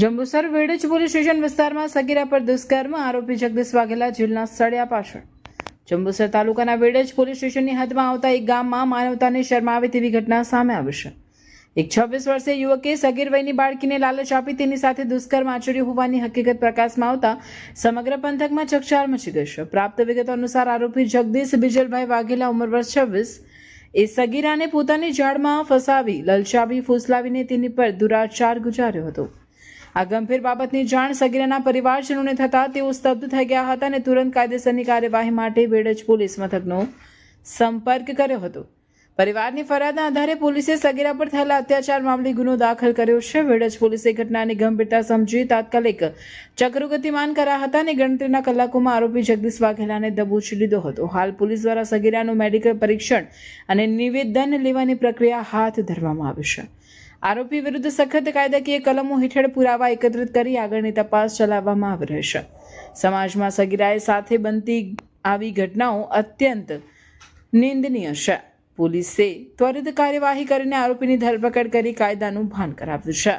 Jambusar Vadaj police station વિસ્તારમાં સગીરા પર દુષ્કર્મ આરોપી જગદીશ વાઘેલા જેલના સળિયા પાછળ। જંબુસર તાલુકાના વેડજ પોલીસ સ્ટેશનની હદમાં આવતા એક ગામમાં માનવતાને શરમાવે તેવી ઘટના સામે આવી છે। એક 26 વર્ષીય યુવકે સગીર વયની બાળકીને લાલચ આપી તેની સાથે દુષ્કર્મ આચર્યું હોવાની હકીકત પ્રકાશમાં આવતા સમગ્ર પંથકમાં ચકચાર મચી ગઈ છે। પ્રાપ્ત વિગતો અનુસાર આરોપી જગદીશ બિજલભાઈ વાઘેલા ઉંમર વર્ષ 26 એ સગીરાને પોતાની જાળમાં ફસાવી લલચાવી ફૂસલાવીને તેની પર દુરાચાર ગુજાર્યો હતો। આ ગંભીર બાબતની જાણ સગીરાના પરિવારજનોને થતાં તેઓ સ્તબ્ધ થઈ ગયા હતા અને તુરંત કાયદેસરની કાર્યવાહી માટે વેડજ પોલીસ મથકનો સંપર્ક કર્યો હતો। પરિવારની ફરિયાદના આધારે પોલીસે સગીરા પર થયેલા અત્યાચાર મામલે ગુનો દાખલ કર્યો છે। વેડજ પોલીસે ઘટનાની ગંભીરતા સમજી તાત્કાલિક ચક્રો ગતિમાન કર્યા હતા અને ગણતરીના કલાકોમાં આરોપી જગદીશ વાઘેલાને દબોચી લીધો હતો। હાલ પોલીસ દ્વારા સગીરાનું મેડિકલ પરીક્ષણ અને નિવેદન લેવાની પ્રક્રિયા હાથ ધરવામાં આવી છે। આરોપી વિરુદ્ધ સખત કાયદાકીય કલમો હેઠળ પુરાવા એકત્રિત કરી આગળની તપાસ ચલાવવામાં આવી રહી છે। સમાજમાં સગીરાએ સાથે બનતી આવી ઘટનાઓ અત્યંત નિંદનીય છે। પોલીસે ત્વરિત કાર્યવાહી કરીને આરોપીની ધરપકડ કરી કાયદાનું ભાન કરાવ્યું છે।